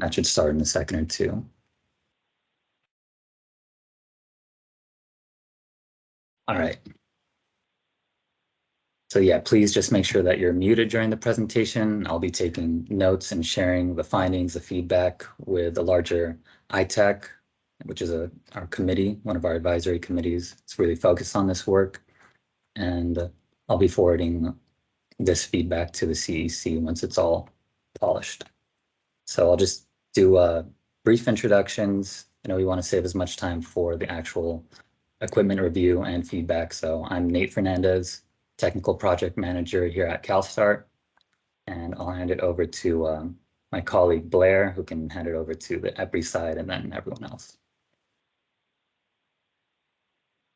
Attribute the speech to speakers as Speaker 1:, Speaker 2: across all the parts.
Speaker 1: That should start in a second or two. All right. So yeah, please just make sure that you're muted during the presentation. I'll be taking notes and sharing the findings, the feedback with the larger ITAC, which is our committee, one of our advisory committees. It's really focused on this work. And I'll be forwarding this feedback to the CEC once it's all polished. So I'll just do brief introductions. I know we want to save as much time for the actual equipment review and feedback. So I'm Nate Fernandez, Technical Project Manager here at CalSTART. And I'll hand it over to my colleague Blair, who can hand it over to the EPRI side and then everyone else.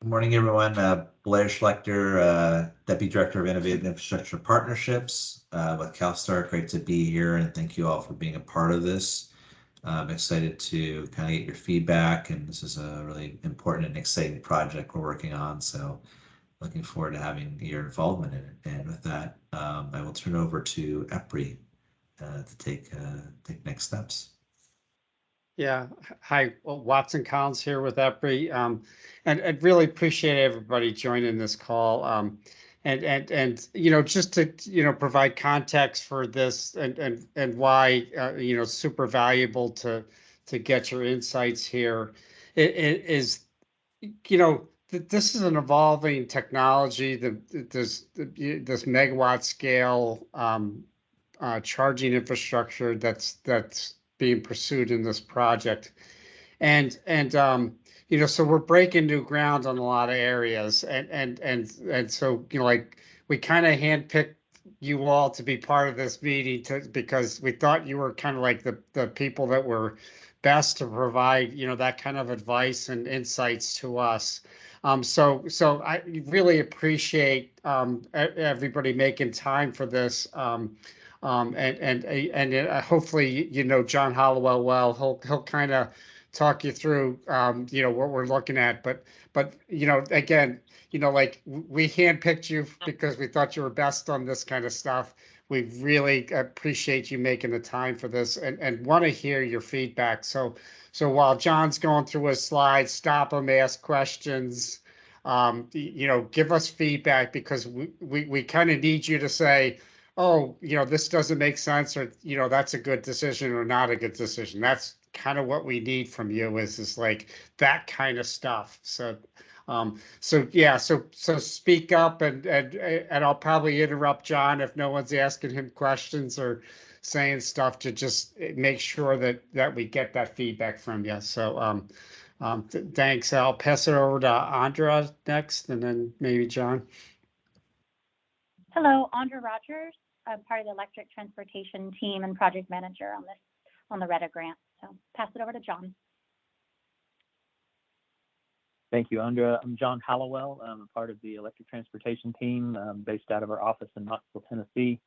Speaker 2: Good morning, everyone. Blair Schlechter, Deputy Director of Innovative Infrastructure Partnerships with CalSTART. Great to be here, and thank you all for being a part of this. I'm excited to kind of get your feedback, and this is a really important and exciting project we're working on, so looking forward to having your involvement in it. And with that, I will turn it over to EPRI to take next steps.
Speaker 3: Yeah, hi, well, Watson Collins here with EPRI, and I really appreciate everybody joining this call. And you know, just to provide context for this and why super valuable to get your insights here. It is this is an evolving technology. This megawatt scale charging infrastructure that's being pursued in this project, and so we're breaking new ground on a lot of areas, and so like we kind of handpicked you all to be part of this meeting because we thought you were kind of like the people that were best to provide that kind of advice and insights to us. So I really appreciate everybody making time for this. And hopefully John Hollowell well. He'll kind of talk you through what we're looking at. But again, like we handpicked you because we thought you were best on this kind of stuff. We really appreciate you making the time for this and want to hear your feedback. So while John's going through his slides, stop him, ask questions, give us feedback, because we kind of need you to say, oh, this doesn't make sense, or, that's a good decision or not a good decision. That's kind of what we need from you is like that kind of stuff. So yeah, so speak up and I'll probably interrupt John if no one's asking him questions or saying stuff, to just make sure that we get that feedback from you. So thanks. I'll pass it over to Andra next, and then maybe John.
Speaker 4: Hello, Andra Rogers. I'm part of the electric transportation team and project manager on the RETA grant. So pass it over to John.
Speaker 5: Thank you, Andra. I'm John Hollowell. I'm a part of the electric transportation team based out of our office in Knoxville, Tennessee.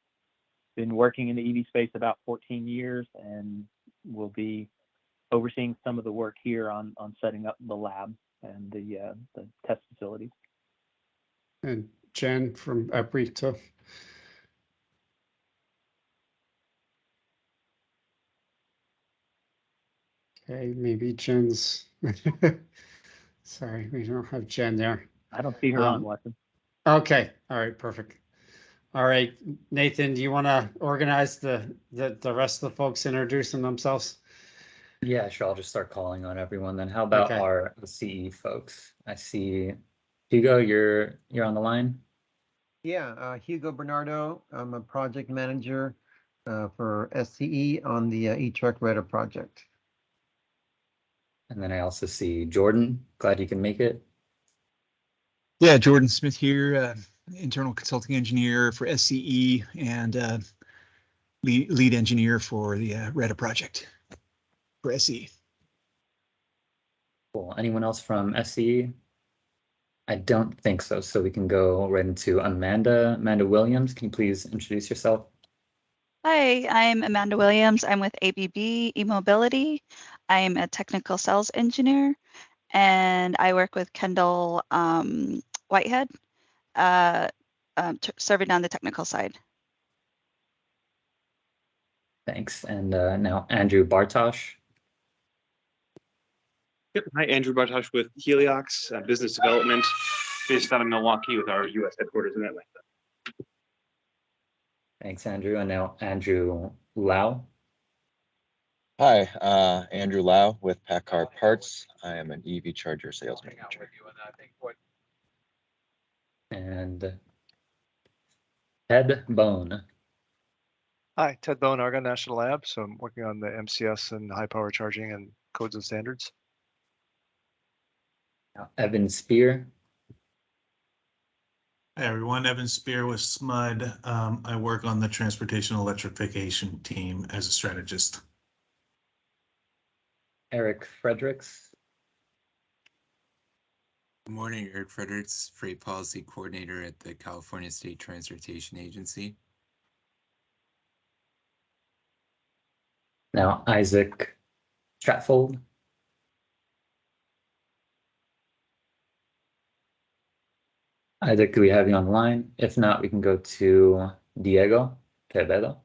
Speaker 5: Been working in the EV space about 14 years, and will be overseeing some of the work here on setting up the lab and the test facilities.
Speaker 3: And Jen from EPRI too. Okay, maybe Jen's. Sorry, we don't have Jen there.
Speaker 5: I don't see her on, Watson.
Speaker 3: Okay, all right, perfect. All right, Nathan, do you want to organize the rest of the folks introducing themselves?
Speaker 1: Yeah, sure. I'll just start calling on everyone then. How about our CE folks? I see Hugo, you're on the line.
Speaker 6: Yeah, Hugo Bernardo. I'm a project manager for SCE on the ITAC RETA project.
Speaker 1: And then I also see Jordan. Glad you can make it.
Speaker 7: Yeah, Jordan Smith here, internal consulting engineer for SCE and lead engineer for the RETA project for SCE.
Speaker 1: Cool. Anyone else from SCE? I don't think so. So we can go right into Amanda. Amanda Williams, can you please introduce yourself?
Speaker 8: Hi, I'm Amanda Williams. I'm with ABB eMobility. I'm a technical sales engineer, and I work with Kendall Whitehead, serving on the technical side.
Speaker 1: Thanks. And now Andrew Bartosh.
Speaker 9: Yep. Hi, Andrew Bartosh with Heliox Business Development, based out of Milwaukee with our U.S. headquarters in Atlanta.
Speaker 1: Thanks, Andrew. And now Andrew Lau.
Speaker 10: Hi, Andrew Lau with Packard Parts. I am an EV charger sales manager.
Speaker 1: And Ted Bone.
Speaker 11: Hi, Ted Bone, Argonne National Lab. So I'm working on the MCS and high power charging and codes and standards.
Speaker 1: Now Evan Spear.
Speaker 12: Hi everyone, Evan Spear with SMUD. I work on the transportation electrification team as a strategist.
Speaker 1: Eric Fredericks.
Speaker 13: Good morning, Eric Fredericks, Freight Policy Coordinator at the California State Transportation Agency.
Speaker 1: Now Isaac Stratfold. Isaac, do we have you online? If not, we can go to Diego Quevedo.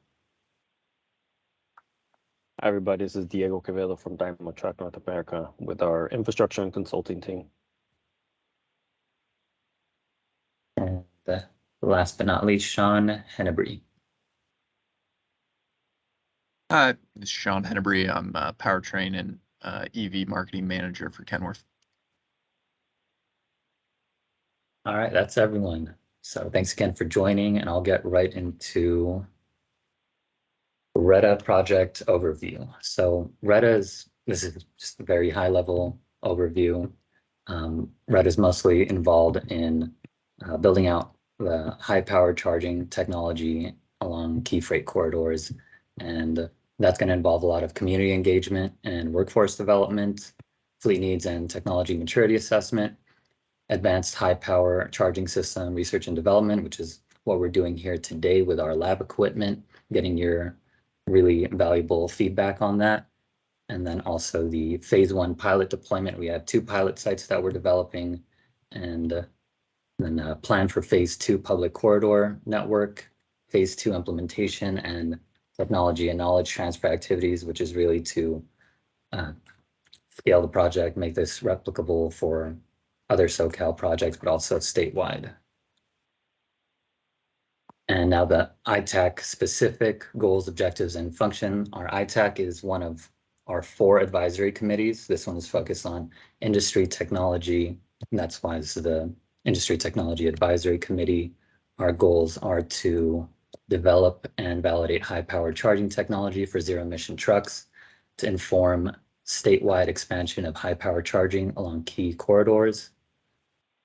Speaker 14: Hi, everybody. This is Diego Quevedo from Daimler Truck North America with our infrastructure and consulting team.
Speaker 1: And last but not least, Sean Hennebree.
Speaker 15: This is Sean Hennebree. I'm a powertrain and EV marketing manager for Kenworth.
Speaker 1: All right, that's everyone. So thanks again for joining, and I'll get right into RETA project overview. So this is just a very high level overview. RETA is mostly involved in building out the high power charging technology along key freight corridors. And that's going to involve a lot of community engagement and workforce development, fleet needs and technology maturity assessment, advanced high power charging system research and development, which is what we're doing here today with our lab equipment, getting your really valuable feedback on that. And then also the phase 1 pilot deployment. We have 2 pilot sites that we're developing, and then a plan for phase 2 public corridor network, phase 2 implementation, and technology and knowledge transfer activities, which is really to scale the project, make this replicable for other SoCal projects, but also statewide. And now the ITAC specific goals, objectives, and function. Our ITAC is one of our 4 advisory committees. This one is focused on industry technology, and that's why this is the Industry Technology Advisory Committee. Our goals are to develop and validate high-powered charging technology for zero-emission trucks, to inform statewide expansion of high-power charging along key corridors,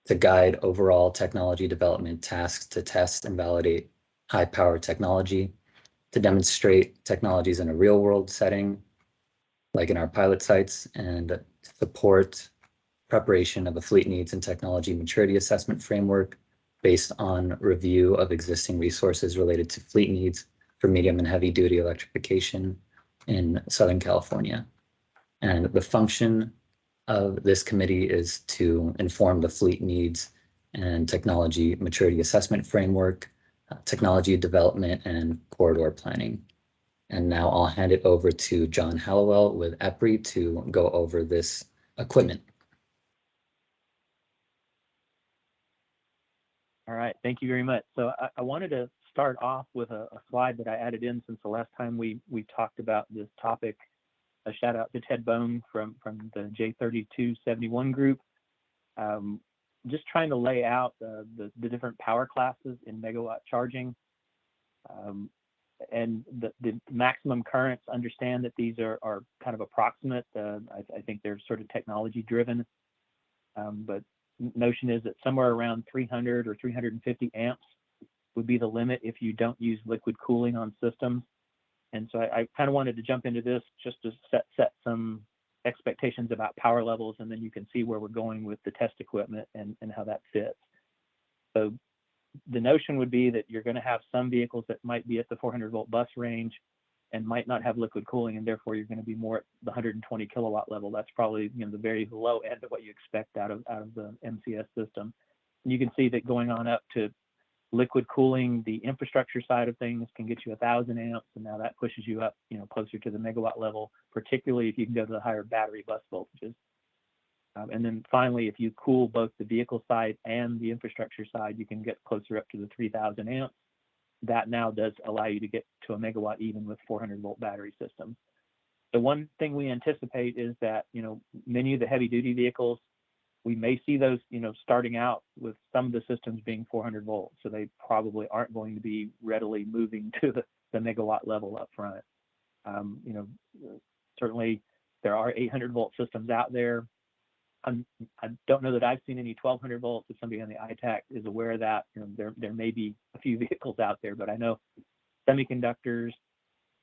Speaker 1: to guide overall technology development tasks to test and validate high-power technology, to demonstrate technologies in a real-world setting, like in our pilot sites, and support preparation of a fleet needs and technology maturity assessment framework based on review of existing resources related to fleet needs for medium and heavy duty electrification in Southern California. And the function of this committee is to inform the fleet needs and technology maturity assessment framework, technology development, and corridor planning. And now I'll hand it over to John Hallowell with EPRI to go over this equipment.
Speaker 5: All right, thank you very much. So I wanted to start off with a slide that I added in since the last time we talked about this topic. A shout out to Ted Bone from the J3271 group. Just trying to lay out the different power classes in megawatt charging. And the maximum currents, understand that these are kind of approximate. I think they're sort of technology driven, but notion is that somewhere around 300 or 350 amps would be the limit if you don't use liquid cooling on systems. And so I kind of wanted to jump into this just to set some expectations about power levels, and then you can see where we're going with the test equipment and how that fits. So the notion would be that you're going to have some vehicles that might be at the 400 volt bus range and might not have liquid cooling, and therefore you're going to be more at the 120 kilowatt level. That's probably the very low end of what you expect out of the MCS system. And you can see that going on up to Liquid cooling, the infrastructure side of things, can get you 1,000 amps, and now that pushes you up, closer to the megawatt level, particularly if you can go to the higher battery bus voltages. And then finally, if you cool both the vehicle side and the infrastructure side, you can get closer up to the 3,000 amps. That now does allow you to get to a megawatt even with 400-volt battery systems. The one thing we anticipate is that, many of the heavy duty vehicles, we may see those, starting out with some of the systems being 400 volts. So they probably aren't going to be readily moving to the megawatt level up front. Certainly there are 800 volt systems out there. I don't know that I've seen any 1200 volts. If somebody on the ITAC is aware of that, there may be a few vehicles out there, but I know semiconductors,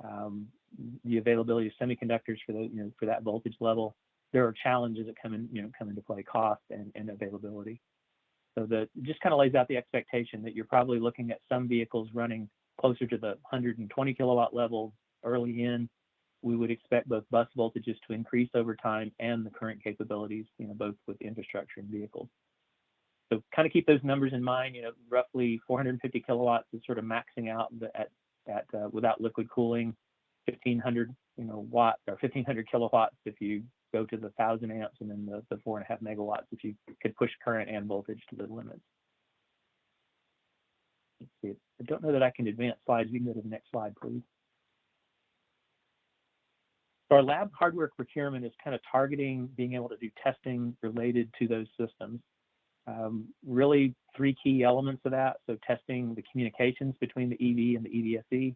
Speaker 5: the availability of semiconductors for those, for that voltage level, there are challenges that come into play, cost and availability. So it just kind of lays out the expectation that you're probably looking at some vehicles running closer to the 120 kilowatt level early in. We would expect both bus voltages to increase over time and the current capabilities, both with infrastructure and vehicles. So kind of keep those numbers in mind. Roughly 450 kilowatts is sort of maxing out at without liquid cooling. 1,500 watts or 1,500 kilowatts if you go to the 1,000 amps, and then the 4.5 megawatts if you could push current and voltage to the limits. Let's see. I don't know that I can advance slides. We can go to the next slide, please. So our lab hardware procurement is kind of targeting being able to do testing related to those systems. Really 3 key elements of that. So testing the communications between the EV and the EVSE,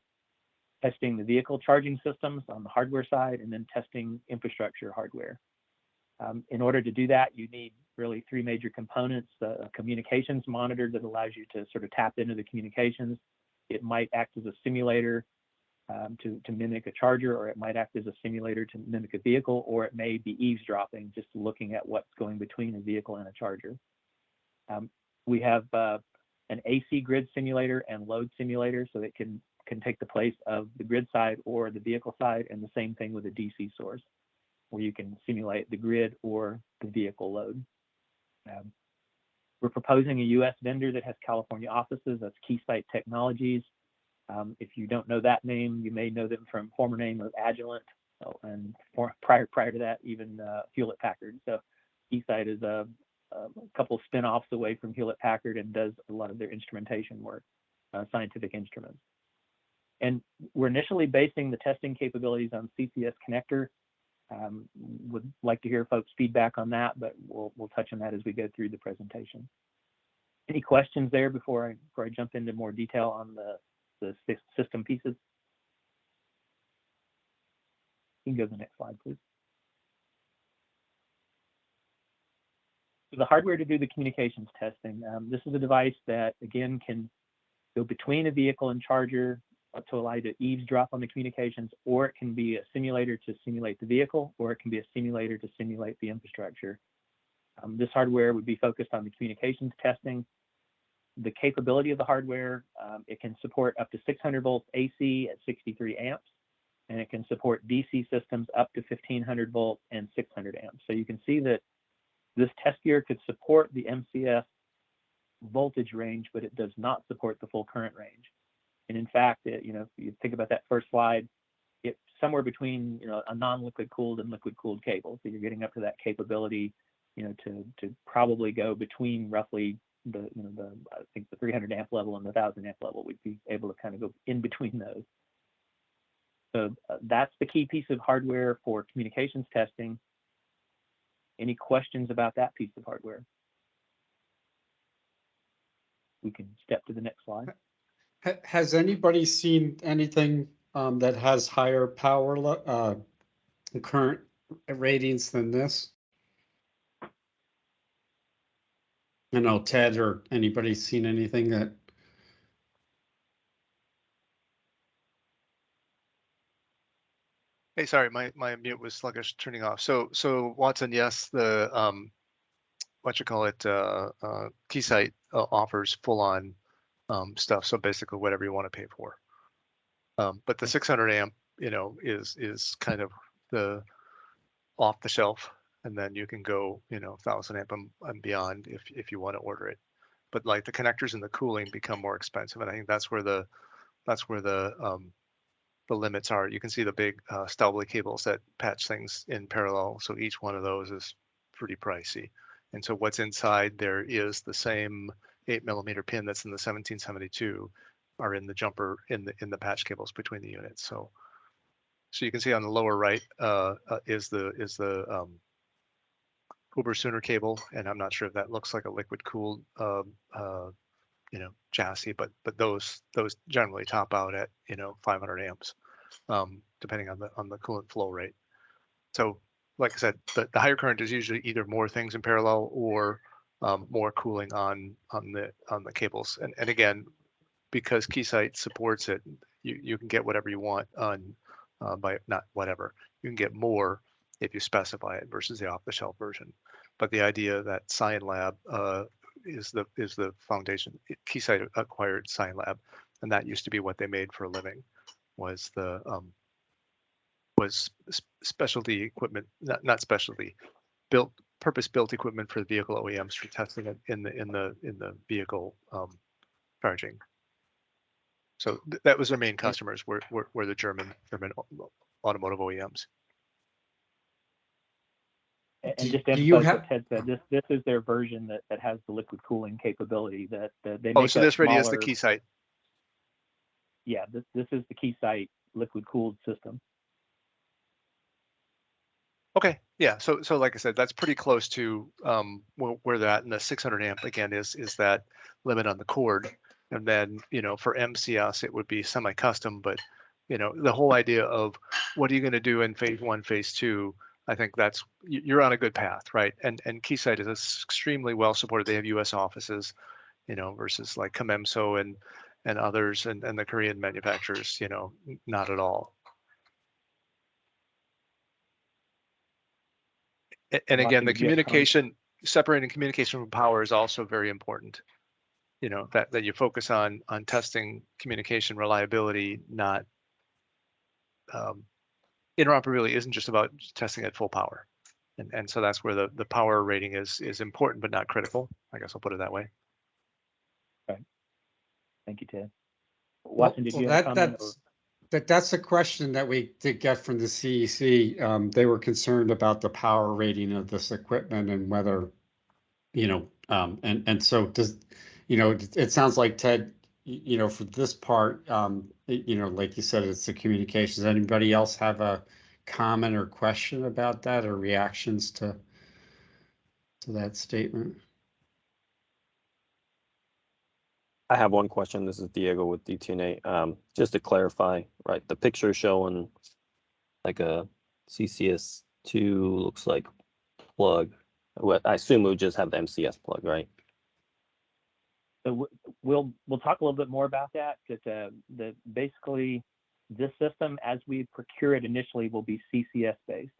Speaker 5: testing the vehicle charging systems on the hardware side, and then testing infrastructure hardware. In order to do that, you need really 3 major components: a communications monitor that allows you to sort of tap into the communications. It might act as a simulator to mimic a charger, or it might act as a simulator to mimic a vehicle, or it may be eavesdropping, just looking at what's going between a vehicle and a charger. We have an AC grid simulator and load simulator, so it can take the place of the grid side or the vehicle side, and the same thing with a DC source, where you can simulate the grid or the vehicle load. We're proposing a US vendor that has California offices. That's Keysight Technologies. If you don't know that name, you may know them from former name of Agilent, and prior to that, even Hewlett Packard. So Keysight is a couple of spin-offs away from Hewlett Packard and does a lot of their instrumentation work, scientific instruments. And we're initially basing the testing capabilities on CCS connector. Would like to hear folks' feedback on that, but we'll touch on that as we go through the presentation. Any questions there before I jump into more detail on the system pieces? You can go to the next slide, please. So the hardware to do the communications testing. This is a device that, again, can go between a vehicle and charger to allow you to eavesdrop on the communications, or it can be a simulator to simulate the vehicle, or it can be a simulator to simulate the infrastructure. This hardware would be focused on the communications testing. The capability of the hardware, it can support up to 600 volts AC at 63 amps, and it can support DC systems up to 1,500 volts and 600 amps. So you can see that this test gear could support the MCS voltage range, but it does not support the full current range. And in fact, if you think about that first slide, it's somewhere between a non-liquid cooled and liquid cooled cable. So you're getting up to that capability, to probably go between roughly I think the 300 amp level and the 1,000 amp level. We'd be able to kind of go in between those. So that's the key piece of hardware for communications testing. Any questions about that piece of hardware? We can step to the next slide.
Speaker 3: Has anybody seen anything that has higher power current ratings than this? I know Ted or anybody seen anything that?
Speaker 11: Hey, sorry, my mute was sluggish turning off. So Watson, yes, the Keysight offers full-on stuff. So basically whatever you want to pay for. But the 600 amp, is kind of the off the shelf, and then you can go, 1,000 amp and beyond if you want to order it. but like the connectors and the cooling become more expensive. And I think that's where the limits are. You can see the big Staubli cables that patch things in parallel. So each one of those is pretty pricey. And so what's inside there is the same 8mm pin that's in the 1772 are in the jumper in the patch cables between the units. So you can see on the lower right is the Uber-Sooner cable, and I'm not sure if that looks like a liquid cooled chassis, but those generally top out at 500 amps, depending on the coolant flow rate. So like I said, the higher current is usually either more things in parallel or more cooling on the cables. And again, because Keysight supports it, you can get whatever you want on by not whatever. You can get more if you specify it versus the off-the-shelf version. But the idea that Scienlab is the foundation. Keysight acquired Scienlab, and that used to be what they made for a living. Was specialty equipment, not specialty, purpose-built equipment for the vehicle OEMs for testing it in the vehicle charging. So that was their main customers were the German automotive OEMs.
Speaker 5: And just to
Speaker 3: do you
Speaker 5: emphasize
Speaker 3: have-
Speaker 5: what Ted said, this is their version that has the liquid cooling capability that they make.
Speaker 11: Oh, so this really is the
Speaker 5: smaller-
Speaker 11: Keysight.
Speaker 5: Yeah, this is the Keysight liquid cooled system.
Speaker 11: Okay, yeah. So like I said, that's pretty close to where they're at, and the 600 amp again is that limit on the cord. And then for MCS it would be semi-custom, but the whole idea of what are you going to do in phase 1, phase 2. I think you're on a good path, right? And Keysight is extremely well supported. They have U.S. offices, versus like Kamemso and others and the Korean manufacturers, not at all. And again, the communication, separating communication from power is also very important. That you focus on testing communication reliability, not interoperability isn't just about testing at full power. And so that's where the power rating is important, but not critical. I guess I'll put it that way.
Speaker 5: Okay. Thank you, Ted. Watson, did you have a comment?
Speaker 3: That's a question that we did get from the CEC. They were concerned about the power rating of this equipment and whether, and so does, it sounds like Ted, for this part, like you said, it's the communications. Anybody else have a comment or question about that or reactions to that statement?
Speaker 14: I have one question. This is Diego with DTNA. Just to clarify, right, the picture showing like a CCS2 looks like plug. I assume we'll just have the MCS plug, right?
Speaker 5: So we'll talk a little bit more about that. Because basically this system, as we procure it initially, will be CCS based.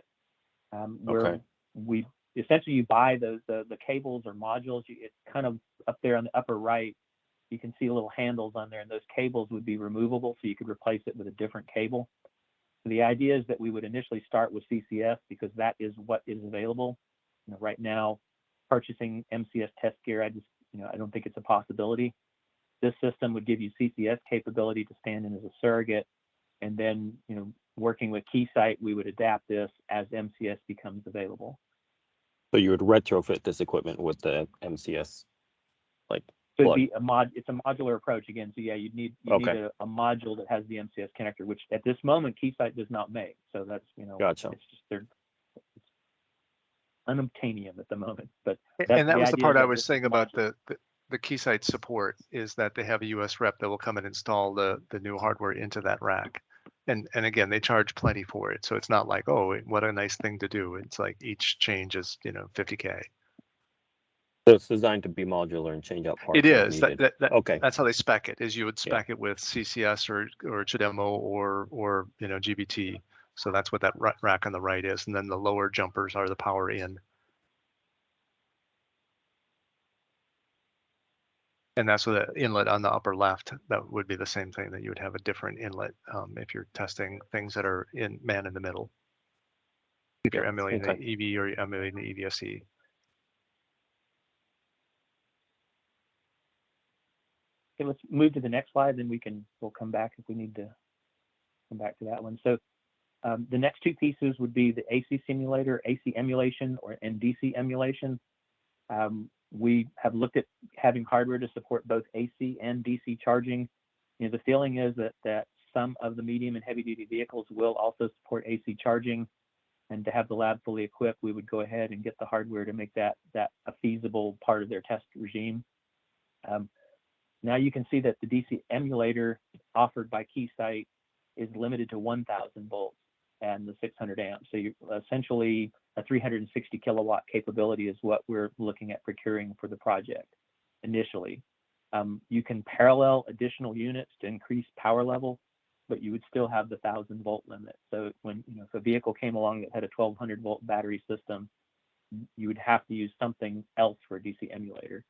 Speaker 5: Where we essentially you buy the cables or modules. It's kind of up there on the upper right. You can see little handles on there, and those cables would be removable, so you could replace it with a different cable. So the idea is that we would initially start with CCS because that is what is available. Right now, purchasing MCS test gear, I don't think it's a possibility. This system would give you CCS capability to stand in as a surrogate, and then working with Keysight, we would adapt this as MCS becomes available.
Speaker 14: So you would retrofit this equipment with the MCS, like.
Speaker 5: So it's a modular approach again. So yeah, you need a module that has the MCS connector, which at this moment Keysight does not make. So that's
Speaker 14: gotcha.
Speaker 5: It's just it's unobtainium at the moment. But
Speaker 11: and that was the part I was saying about the Keysight support is that they have a US rep that will come and install the new hardware into that rack. And again, they charge plenty for it. So it's not like, oh, what a nice thing to do. It's like each change is $50K.
Speaker 14: So it's designed to be modular and change out parts.
Speaker 11: It is.
Speaker 14: Okay.
Speaker 11: That's how they spec it. Is you would spec it with CCS or CHAdeMO or GBT. So that's what that rack on the right is, and then the lower jumpers are the power in. And that's what the inlet on the upper left. That would be the same thing. That you would have a different inlet if you're testing things that are in the middle. If you're emulating the EV or you're emulating the EVSE.
Speaker 5: Okay, let's move to the next slide, then we'll come back if we need to come back to that one. So the next two pieces would be the AC simulator, AC emulation, and DC emulation. We have looked at having hardware to support both AC and DC charging. You know, the feeling is that some of the medium and heavy duty vehicles will also support AC charging, and to have the lab fully equipped, we would go ahead and get the hardware to make that a feasible part of their test regime. Now you can see that the DC emulator offered by Keysight is limited to 1,000 volts and the 600 amps. So you essentially a 360 kilowatt capability is what we're looking at procuring for the project initially. You can parallel additional units to increase power level, but you would still have the 1,000 volt limit. So when, you know, if a vehicle came along that had a 1,200 volt battery system, you would have to use something else for a DC emulator.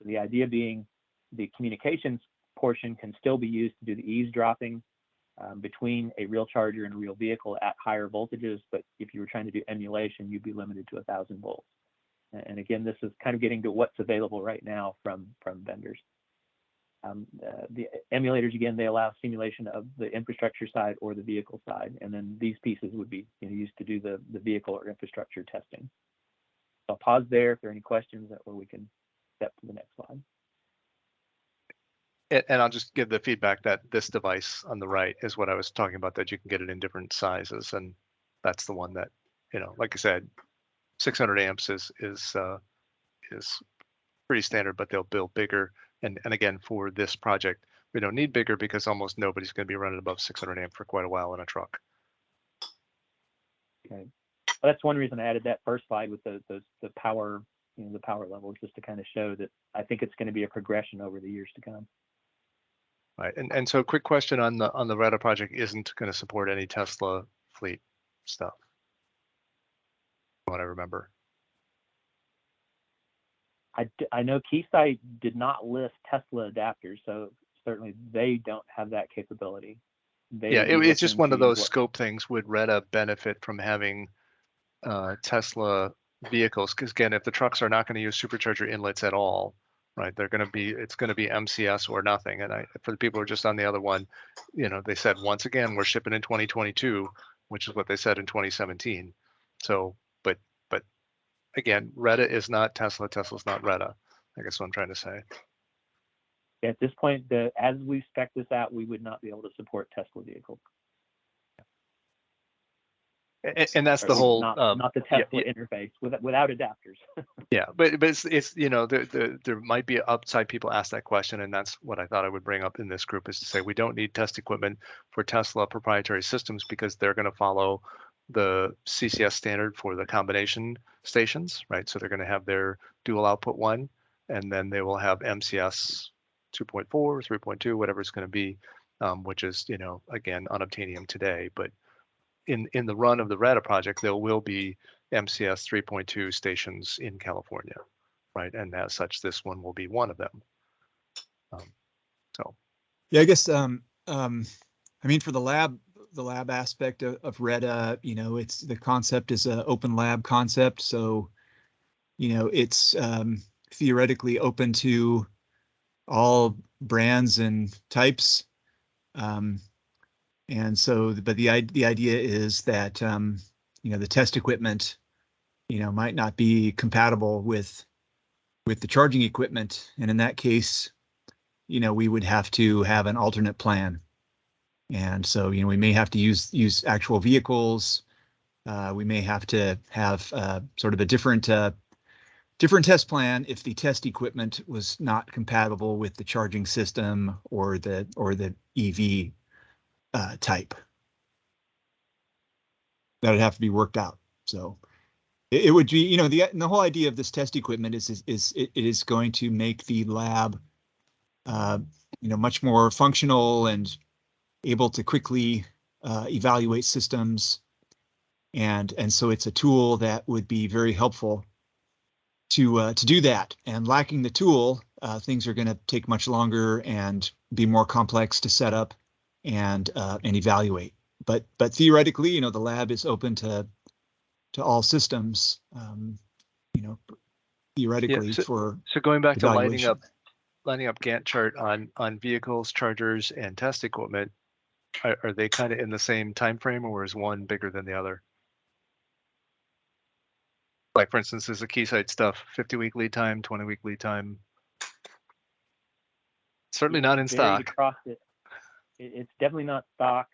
Speaker 5: So the idea being the communications portion can still be used to do the eavesdropping between a real charger and a real vehicle at higher voltages, but if you were trying to do emulation, you'd be limited to 1,000 volts. And again, this is kind of getting to what's available right now from vendors. The emulators, again, they allow simulation of the infrastructure side or the vehicle side, and then these pieces would be, you know, used to do the vehicle or infrastructure testing. So I'll pause there if there are any questions, or we can step to the next slide.
Speaker 11: And I'll just give the feedback that this device on the right is what I was talking about, that you can get it in different sizes. And that's the one that, you know, like I said, 600 amps is pretty standard, but they'll build bigger. And again, for this project, we don't need bigger because almost nobody's going to be running above 600 amp for quite a while in a truck.
Speaker 5: Okay. Well, that's one reason I added that first slide with the power, you know, the power levels, just to kind of show that I think it's going to be a progression over the years to come.
Speaker 11: Right, and so quick question on the Retta project isn't going to support any Tesla fleet stuff, from what I remember.
Speaker 5: I know Keysight did not list Tesla adapters, so certainly they don't have that capability.
Speaker 11: Yeah, it's just one of those scope things. Would Retta benefit from having Tesla vehicles? Because again, if the trucks are not going to use supercharger inlets at all, right, it's going to be MCS or nothing. And for the people who are just on the other one, you know, they said once again we're shipping in 2022, which is what they said in 2017. So, but again, Retta is not Tesla. Tesla's not Retta. I guess what I'm trying to say.
Speaker 5: At this point, as we spec this out, we would not be able to support Tesla vehicles.
Speaker 11: And that's the whole
Speaker 5: not the Tesla interface without adapters.
Speaker 11: Yeah, but it's you know, there might be outside people ask that question, and that's what I thought I would bring up in this group, is to say we don't need test equipment for Tesla proprietary systems because they're going to follow the CCS standard for the combination stations, right? So they're going to have their dual output one, and then they will have MCS 2.4, 3.2, whatever it's going to be, which is, you know, again, unobtainium today, but in the run of the Retta project, there will be MCS 3.2 stations in California, right? And as such, this one will be one of them. So,
Speaker 7: yeah, I guess I mean, for the lab aspect of Retta, you know, the concept is an open lab concept, so you know it's theoretically open to all brands and types. And so, but the idea is that, you know, the test equipment, you know, might not be compatible with the charging equipment. And in that case, you know, we would have to have an alternate plan. And so, you know, we may have to use actual vehicles. We may have to have sort of a different test plan if the test equipment was not compatible with the charging system or the EV type. That would have to be worked out. So it would be, you know, the whole idea of this test equipment is it is going to make the lab, you know, much more functional and able to quickly evaluate systems, and so it's a tool that would be very helpful to do that. And lacking the tool, things are going to take much longer and be more complex to set up and evaluate. But theoretically, you know, the lab is open to all systems, you know, theoretically.
Speaker 11: So going back to lighting up lining up Gantt chart on vehicles, chargers, and test equipment, are they kind of in the same time frame, or is one bigger than the other? Like for instance, is the Keysight stuff 50-week lead time, 20-week lead time? Certainly not in
Speaker 5: Varied
Speaker 11: stock.
Speaker 5: across it. It's definitely not stock.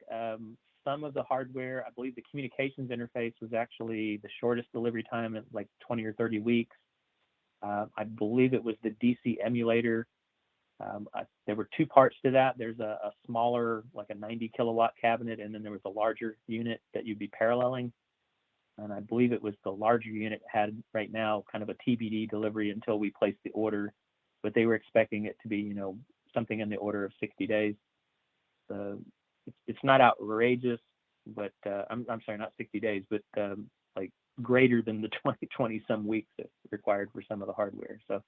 Speaker 5: Some of the hardware, I believe the communications interface was actually the shortest delivery time at like 20 or 30 weeks. I believe it was the DC emulator. There were two parts to that. There's a smaller, like a 90 kilowatt cabinet, and then there was a larger unit that you'd be paralleling. And I believe it was the larger unit had right now kind of a TBD delivery until we placed the order, but they were expecting it to be, you know, something in the order of 60 days. It's not outrageous, but I'm sorry, not 60 days, but like greater than the 20 some weeks that's required for some of the hardware. So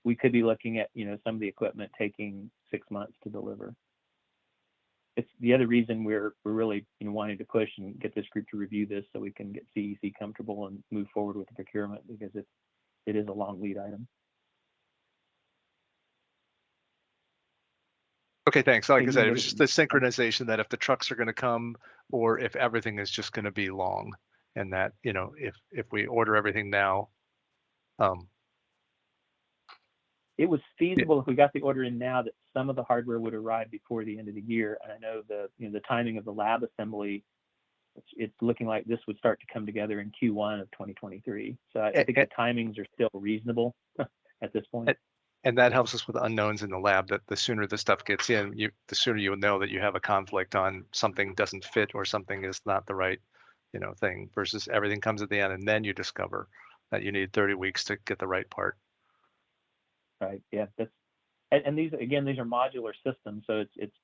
Speaker 5: we could be looking at, you know, some of the equipment taking 6 months to deliver. It's the other reason we're really, you know, wanting to push and get this group to review this so we can get CEC comfortable and move forward with the procurement, because it is a long lead item.
Speaker 11: Okay, thanks. Like I
Speaker 5: Maybe
Speaker 11: said, it
Speaker 5: maybe-
Speaker 11: was just the synchronization that if the trucks are going to come, or if everything is just going to be long, and that, you know, if we order everything now,
Speaker 5: it was feasible if we got the order in now that some of the hardware would arrive before the end of the year. And I know the timing of the lab assembly, it's looking like this would start to come together in Q1 of 2023. So I think the timings are still reasonable at this point.
Speaker 11: And that helps us with unknowns in the lab, that the sooner the stuff gets in, the sooner you will know that you have a conflict on something doesn't fit or something is not the right, you know, thing, versus everything comes at the end and then you discover that you need 30 weeks to get the right part.
Speaker 5: Right. Yeah. And these, again, these are modular systems, so it's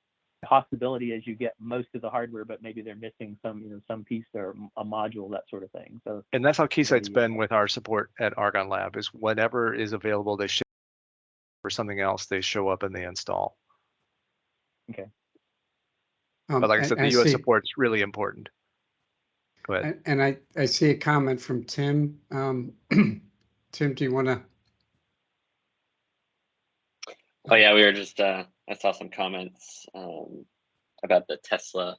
Speaker 5: a possibility as you get most of the hardware, but maybe they're missing some, you know, some piece or a module, that sort of thing. So.
Speaker 11: And that's how Keysight's been with our support at Argonne Lab, is whatever is available, they ship. For something else, they show up and they install.
Speaker 5: Okay.
Speaker 11: But like I said, the US support is really important. Go ahead.
Speaker 3: And I see a comment from Tim. Tim, do you want to?
Speaker 16: Oh yeah, we were just I saw some comments about the Tesla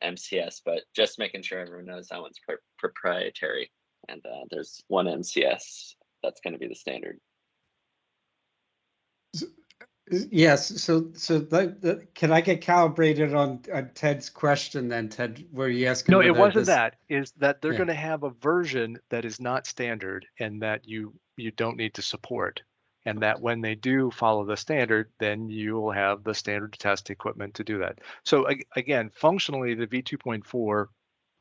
Speaker 16: MCS, but just making sure everyone knows that one's proprietary, and there's one MCS that's going to be the standard.
Speaker 3: Yes. So can I get calibrated on Ted's question then, Ted? Were you asking?
Speaker 11: No, it wasn't that. Is that they're going to have a version that is not standard and that you don't need to support, and that when they do follow the standard, then you will have the standard test equipment to do that. So again, functionally, the V2.4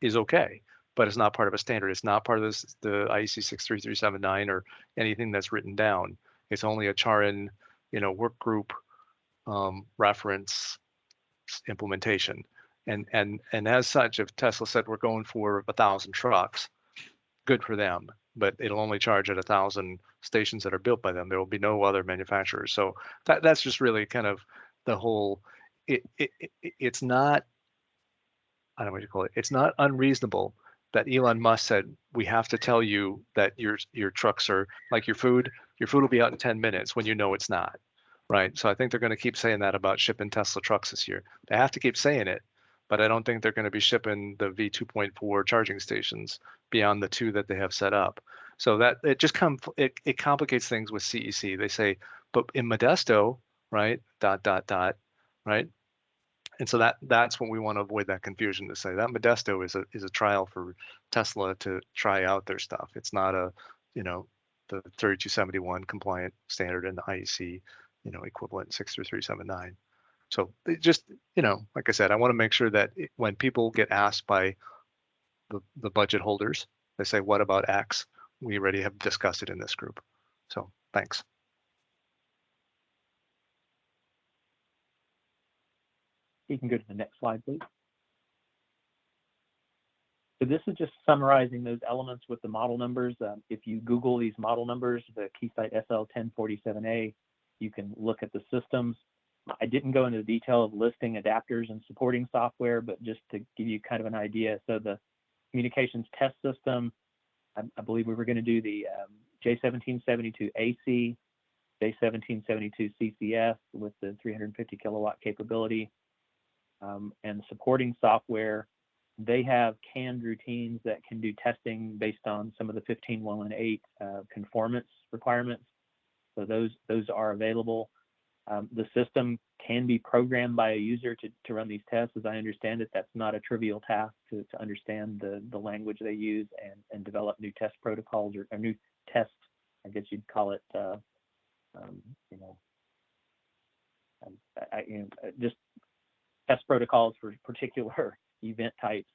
Speaker 11: is okay, but it's not part of a standard. It's not part of the IEC 63379 or anything that's written down. It's only a Charin, you know, work group reference implementation. And as such, if Tesla said we're going for 1,000 trucks, good for them, but it'll only charge at 1,000 stations that are built by them. There will be no other manufacturers. So that's just really kind of the whole. It's not, I don't know what you call it. It's not unreasonable that Elon Musk said we have to tell you that your trucks are like your food. Your food will be out in 10 minutes when you know it's not, right? So I think they're going to keep saying that about shipping Tesla trucks this year. They have to keep saying it, but I don't think they're going to be shipping the V2.4 charging stations beyond the 2 that they have set up. So that it just it complicates things with CEC. They say, but in Modesto, right? ... right? And so that's what we want to avoid, that confusion, to say that Modesto is a trial for Tesla to try out their stuff. It's not a, you know, the 3271 compliant standard and the IEC, you know, equivalent 63379. So it just, you know, like I said, I want to make sure that when people get asked by the budget holders, they say, what about X? We already have discussed it in this group. So thanks.
Speaker 5: You can go to the next slide, please. So this is just summarizing those elements with the model numbers. If you Google these model numbers, the Keysight SL1047A, you can look at the systems. I didn't go into the detail of listing adapters and supporting software, but just to give you kind of an idea. So the communications test system, I believe we were going to do the J1772AC. J1772 CCS with the 350 kilowatt capability, and supporting software. They have canned routines that can do testing based on some of the 15.118 conformance requirements. So those are available. The system can be programmed by a user to run these tests. As I understand it, that's not a trivial task to understand the language they use and develop new test protocols or new tests, I guess you'd call it, just test protocols for particular event types.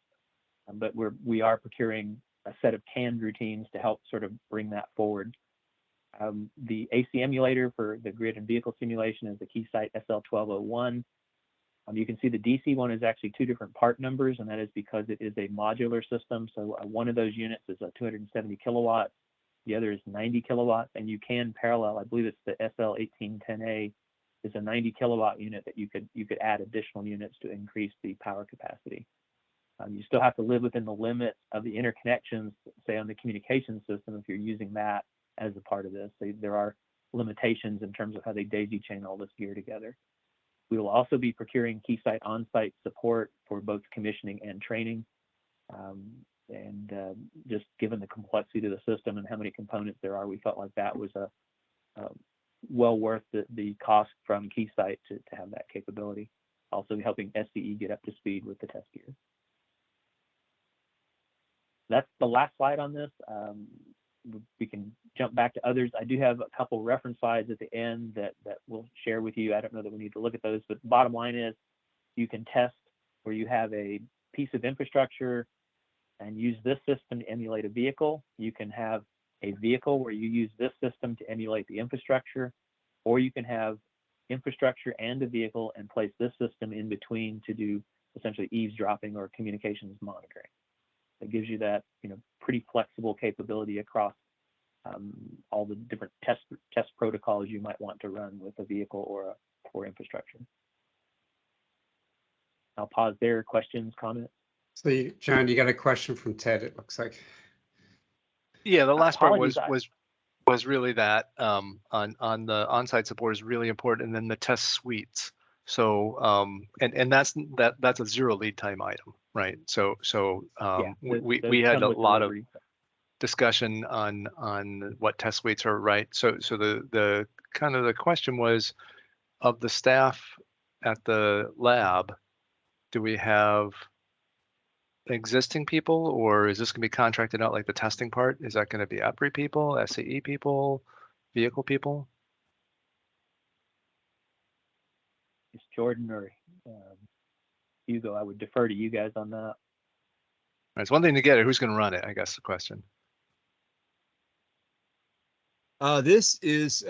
Speaker 5: But we are procuring a set of canned routines to help sort of bring that forward. The AC emulator for the grid and vehicle simulation is the Keysight SL1201. You can see the DC one is actually two different part numbers, and that is because it is a modular system. So one of those units is a 270 kilowatt, the other is 90 kilowatts, and you can parallel. I believe it's the SL1810A is a 90 kilowatt unit that you could add additional units to increase the power capacity. You still have to live within the limits of the interconnections, say on the communication system, if you're using that as a part of this. So there are limitations in terms of how they daisy chain all this gear together. We will also be procuring Keysight on-site support for both commissioning and training. Just given the complexity of the system and how many components there are, we felt like that was well worth the cost from Keysight to have that capability. Also helping SCE get up to speed with the test gear. That's the last slide on this. We can jump back to others. I do have a couple reference slides at the end that we'll share with you. I don't know that we need to look at those, but the bottom line is you can test where you have a piece of infrastructure and use this system to emulate a vehicle. You can have a vehicle where you use this system to emulate the infrastructure, or you can have infrastructure and a vehicle and place this system in between to do essentially eavesdropping or communications monitoring. It gives you that, pretty flexible capability across all the different test protocols you might want to run with a vehicle or infrastructure. I'll pause there. Questions, comments?
Speaker 3: So, John, you got a question from Ted, it looks like.
Speaker 11: Yeah, the last part was really that on the on-site support is really important, and then the test suites. So and that's a zero lead time item, right? So we had a lot of discussion on what test suites are, right? So the kind of the question was, of the staff at the lab, do we have existing people, or is this going to be contracted out like the testing part? Is that going to be EPRI people, SCE people, vehicle people?
Speaker 5: It's Jordan or Hugo. I would defer to you guys on that.
Speaker 11: It's one thing to get it. Who's going to run it? I guess the question.
Speaker 7: This is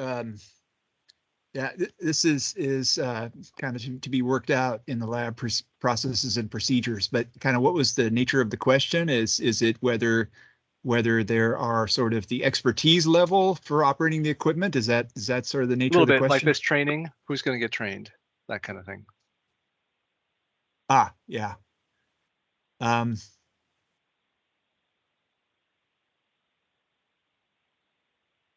Speaker 7: this is kind of to be worked out in the lab processes and procedures. But kind of what was the nature of the question? Is it whether there are sort of the expertise level for operating the equipment? Is that sort of the nature of the question?
Speaker 11: Like this training. Who's going to get trained? That kind of thing.
Speaker 7: Yeah.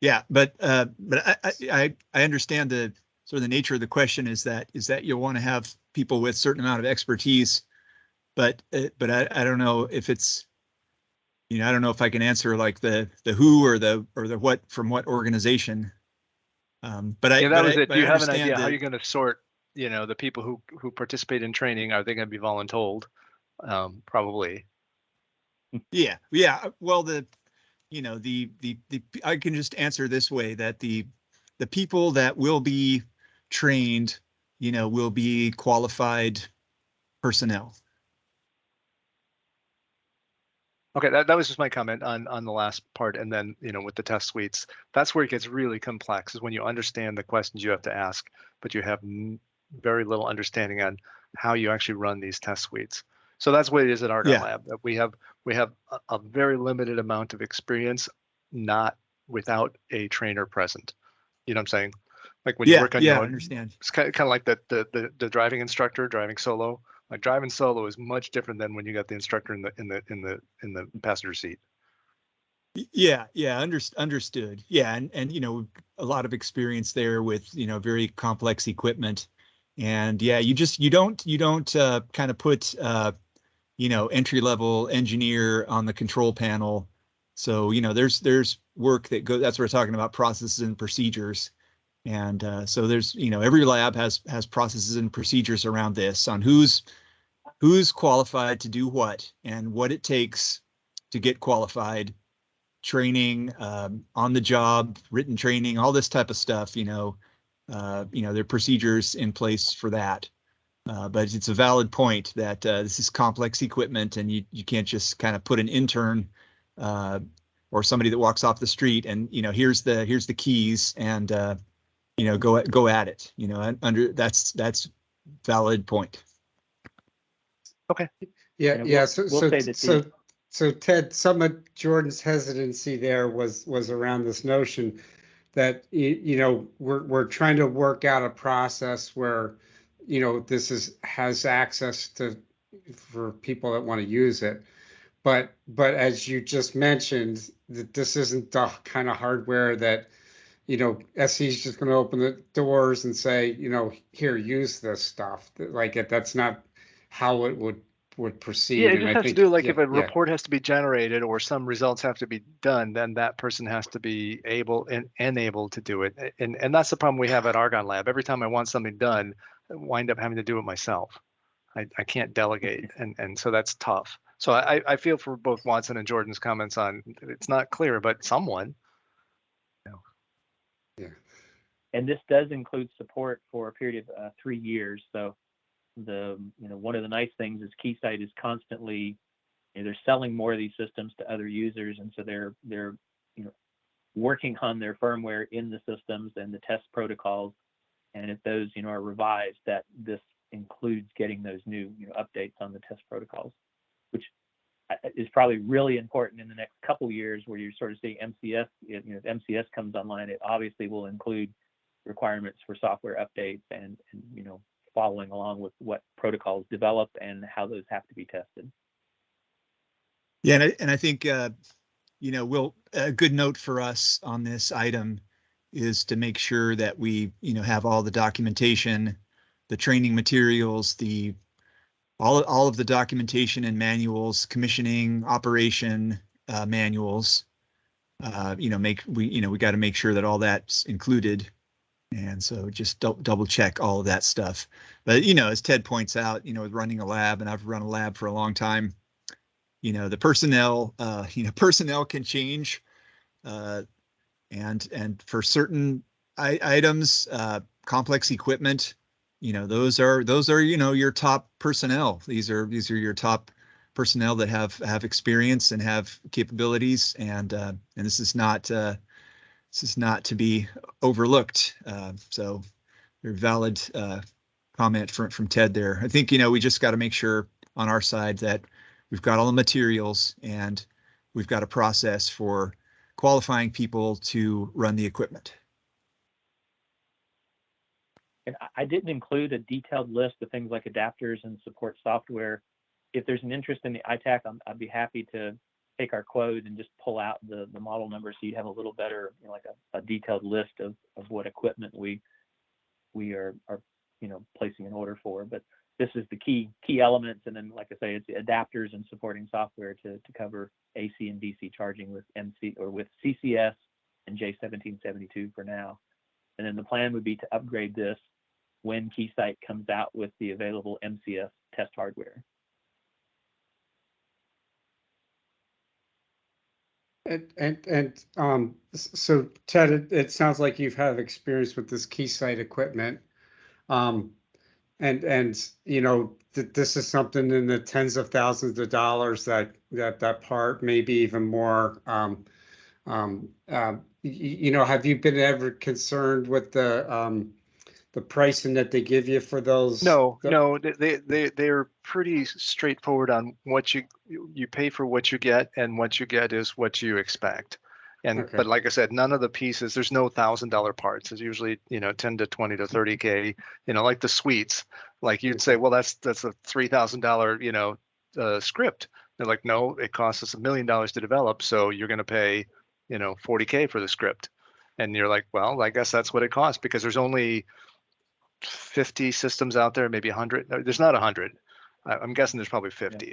Speaker 7: Yeah, but I understand the sort of the nature of the question is that you'll want to have people with certain amount of expertise, but I don't know if it's, I don't know if I can answer like the who or the what from what organization. But
Speaker 11: do you have an idea how you're going to sort, the people who participate in training? Are they going to be voluntold? Probably.
Speaker 7: Yeah. Well, I can just answer this way, that the people that will be trained, will be qualified personnel.
Speaker 11: Okay, that was just my comment on the last part, and then with the test suites, that's where it gets really complex. Is when you understand the questions you have to ask, but you have very little understanding on how you actually run these test suites. So that's what it is at Argonne Lab. That we have a very limited amount of experience, not without a trainer present. You know what I'm saying? Like when you work on your own,
Speaker 7: I understand.
Speaker 11: It's kind of like the driving instructor driving solo. Like driving solo is much different than when you got the instructor in the passenger seat.
Speaker 7: Yeah, understood. Yeah, and you know, a lot of experience there with, you know, very complex equipment. And yeah, you don't kind of put you know, entry-level engineer on the control panel. So, you know, there's work that goes, that's what we're talking about, processes and procedures. And so there's, you know, every lab has processes and procedures around this on who's qualified to do what and what it takes to get qualified, training, on the job, written training, all this type of stuff, you know, there are procedures in place for that. But it's a valid point that this is complex equipment, and you can't just kind of put an intern or somebody that walks off the street and, you know, here's the keys and you know, go at it. You know, under that's valid point.
Speaker 11: Okay.
Speaker 3: Yeah,
Speaker 5: And
Speaker 3: yeah.
Speaker 5: we'll
Speaker 3: So
Speaker 5: say that
Speaker 3: so Ted, some of Jordan's hesitancy there was around this notion that you know, we're trying to work out a process where, you know, this has access to for people that want to use it. But as you just mentioned, that this isn't the kind of hardware that, you know, SE is just going to open the doors and say, you know, here, use this stuff. Like that's not how it would
Speaker 11: Yeah,
Speaker 3: proceed.
Speaker 11: it
Speaker 3: And
Speaker 11: just
Speaker 3: I
Speaker 11: has to
Speaker 3: think,
Speaker 11: do like
Speaker 3: yeah,
Speaker 11: if a
Speaker 3: yeah,
Speaker 11: report has to be generated or some results have to be done, then that person has to be able and able to do it. And that's the problem we have at Argonne Lab. Every time I want something done, I wind up having to do it myself. I can't delegate, and so that's tough. So I feel for both Watson and Jordan's comments on it's not clear, but someone.
Speaker 3: yeah.
Speaker 5: and this does include support for a period of 3 years. So one of the nice things is Keysight is constantly, you know, they're selling more of these systems to other users, and so they're you know, working on their firmware in the systems and the test protocols. And if those, you know, are revised, that this includes getting those new, you know, updates on the test protocols, which is probably really important in the next couple years, where you're sort of seeing MCS. You know, if MCS comes online, it obviously will include requirements for software updates and you know, following along with what protocols develop and how those have to be tested.
Speaker 7: Yeah, and I think you know, a good note for us on this item is to make sure that we, you know, have all the documentation, the training materials, all of the documentation and manuals, commissioning, operation manuals. You know, we got to make sure that all that's included. And so just double check all of that stuff. But, you know, as Ted points out, you know, with running a lab, and I've run a lab for a long time, you know, the personnel can change. And for certain items, complex equipment, you know, those are, you know, your top personnel. These are your top personnel that have experience and have capabilities. And this is not to be overlooked. So very valid comment from Ted there. I think, you know, we just got to make sure on our side that we've got all the materials and we've got a process for qualifying people to run the equipment.
Speaker 5: And I didn't include a detailed list of things like adapters and support software. If there's an interest in the ITAC, I'd be happy to take our quote and just pull out the model number, so you'd have a little better, you know, like a detailed list of what equipment we are you know, placing an order for. But this is the key elements, and then, like I say, it's the adapters and supporting software to cover AC and DC charging with with CCS and J1772 for now. And then the plan would be to upgrade this when Keysight comes out with the available MCS test hardware.
Speaker 3: So Ted, it sounds like you've had experience with this Keysight equipment. And you know, this is something in the tens of thousands of dollars that part, maybe even more. You know, have you been ever concerned with the pricing that they give you for those?
Speaker 11: No, they're pretty straightforward on what you pay for what you get, and what you get is what you expect. And
Speaker 3: Okay.
Speaker 11: but like I said, none of the pieces, there's no $1,000 parts. It's usually, you know, 10 to 20 to 30K, you know, like the suites. Like you'd say, well, that's a $3,000, you know, script. They're like, no, it costs us $1 million to develop, so you're going to pay, you know, 40K for the script. And you're like, well, I guess that's what it costs, because there's only 50 systems out there, maybe 100. There's not 100. I'm guessing there's probably 50. Yeah.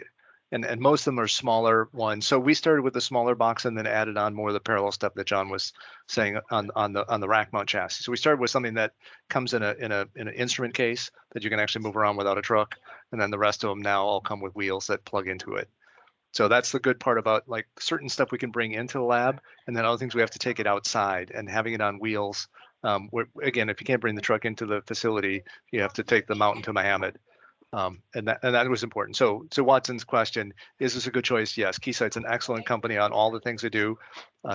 Speaker 11: And most of them are smaller ones. So we started with the smaller box and then added on more of the parallel stuff that John was saying on the rack mount chassis. So we started with something that comes in an instrument case that you can actually move around without a truck, and then the rest of them now all come with wheels that plug into it. So that's the good part about, like, certain stuff we can bring into the lab, and then other things we have to take it outside, and having it on wheels. Again, if you can't bring the truck into the facility, you have to take the mountain to Mohammed. And that was important. So Watson's question, is this a good choice? Yes. Keysight's an excellent company on all the things they do.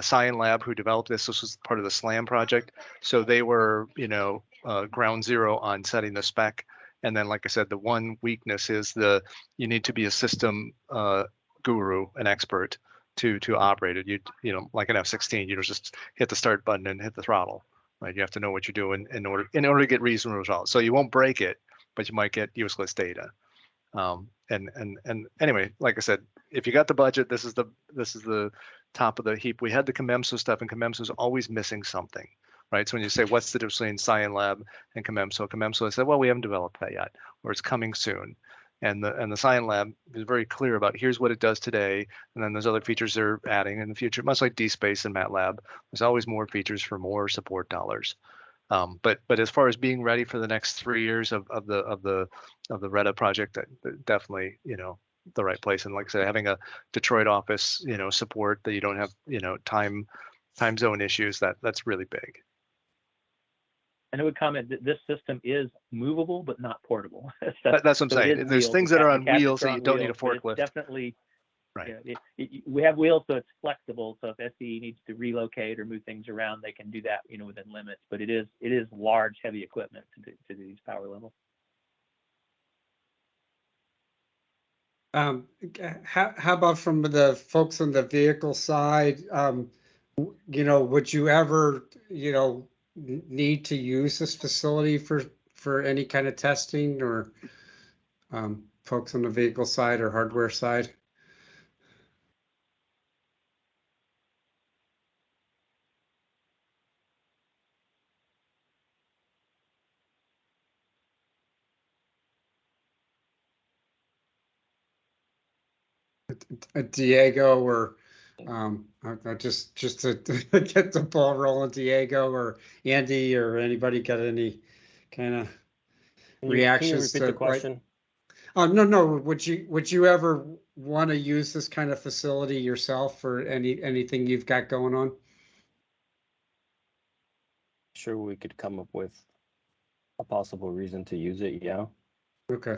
Speaker 11: Cyan Lab, who developed this was part of the SLAM project. So they were, you know, ground zero on setting the spec. And then, like I said, the one weakness is you need to be a system guru, an expert to operate it. You know, like an F-16, you just hit the start button and hit the throttle, right? You have to know what you're doing in order to get reasonable results. So you won't break it, but you might get useless data. And anyway, like I said, if you got the budget, this is the top of the heap. We had the COMEMSO stuff, and COMEMSO is always missing something, right? So when you say, what's the difference between Cyan Lab and COMEMSO, I said, well, we haven't developed that yet, or it's coming soon. And the Cyan Lab is very clear about, here's what it does today, and then there's other features they're adding in the future, much like DSpace and MATLAB. There's always more features for more support dollars. But as far as being ready for the next 3 years of the Reta project, that definitely, you know, the right place. And like I said, having a Detroit office, you know, support that you don't have, you know, time zone issues, that's really big.
Speaker 5: And I would comment that this system is movable but not portable.
Speaker 11: That's what I'm saying. There's things that are on wheels that you don't need a forklift.
Speaker 5: Definitely.
Speaker 11: Right.
Speaker 5: Yeah, we have wheels, so it's flexible. So if SCE needs to relocate or move things around, they can do that, you know, within limits. But it is large, heavy equipment to do these power levels.
Speaker 3: How about from the folks on the vehicle side? You know, would you ever, you know, need to use this facility for any kind of testing, or folks on the vehicle side or hardware side? Diego, or just to get the ball rolling, Diego or Andy or anybody got any kind of reactions
Speaker 14: Can you repeat the question?
Speaker 3: No. Would you ever want to use this kind of facility yourself for anything you've got going on?
Speaker 14: Sure, we could come up with a possible reason to use it. Yeah.
Speaker 3: Okay.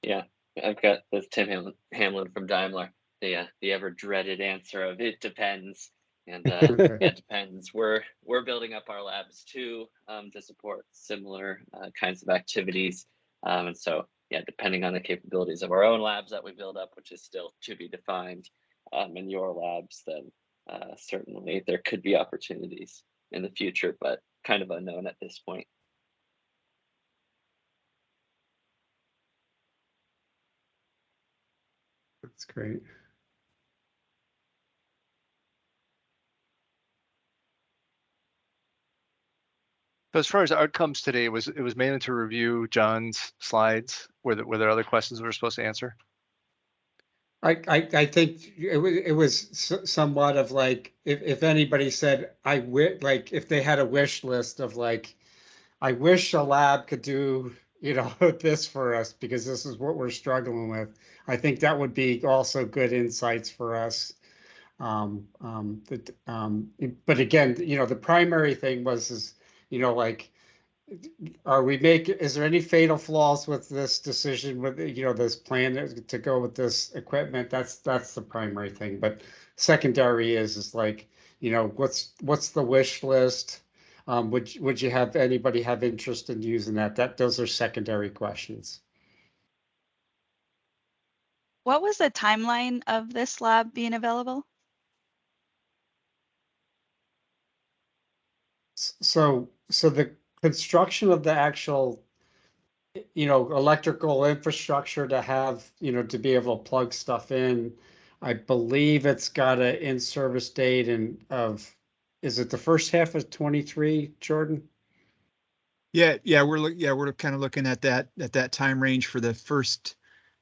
Speaker 16: Yeah, I've got this Tim Hamlin from Daimler. The ever dreaded answer of it depends, and it depends. We're building up our labs too, to support similar kinds of activities, and so yeah, depending on the capabilities of our own labs that we build up, which is still to be defined, in your labs, then certainly there could be opportunities in the future, but kind of unknown at this point.
Speaker 3: That's great.
Speaker 11: But as far as outcomes today, it was mainly to review John's slides. Were there other questions we were supposed to answer?
Speaker 3: I think it was somewhat of like, if anybody said, like, if they had a wish list of like, I wish a lab could do, you know, this for us because this is what we're struggling with. I think that would be also good insights for us. But again, you know, the primary thing is, you know, like, is there any fatal flaws with this decision, with, you know, this plan to go with this equipment? That's the primary thing. But secondary is like, you know, what's the wish list? Would you have anybody have interest in using that? Those are secondary questions.
Speaker 8: What was the timeline of this lab being available?
Speaker 3: So the construction of the actual electrical infrastructure to have, to be able to plug stuff in. I believe it's got an in-service date is it the first half of 23, Jordan?
Speaker 7: Yeah, we're kind of looking at that time range for the first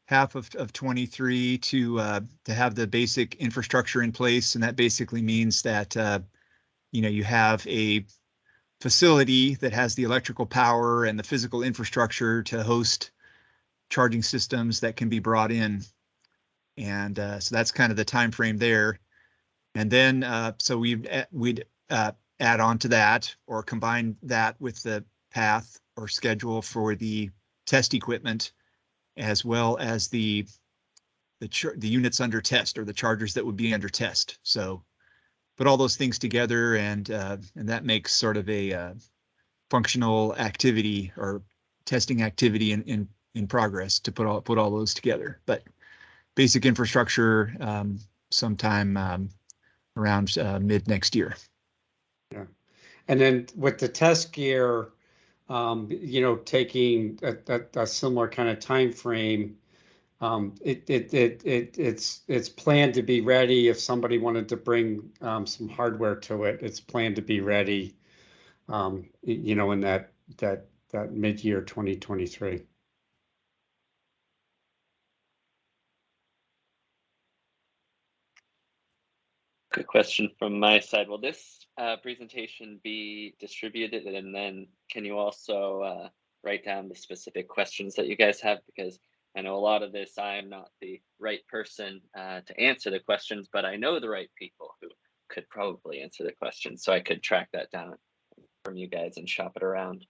Speaker 7: half of 23 to have the basic infrastructure in place, and that basically means that you have a facility that has the electrical power and the physical infrastructure to host charging systems that can be brought in, and so that's kind of the time frame there. And then so we'd add on to that or combine that with the path or schedule for the test equipment, as well as the units under test or the chargers that would be under test. So put all those things together, and that makes sort of a functional activity or testing activity in progress to put all those together. But basic infrastructure sometime around mid next year.
Speaker 3: Yeah, and then with the test gear, taking a similar kind of time frame. It's planned to be ready if somebody wanted to bring some hardware to it. It's planned to be ready, in that mid-year 2023.
Speaker 16: Good question from my side. Will this presentation be distributed, and then can you also write down the specific questions that you guys have? Because I know a lot of this, I am not the right person to answer the questions, but I know the right people who could probably answer the questions. So I could track that down from you guys and shop it around.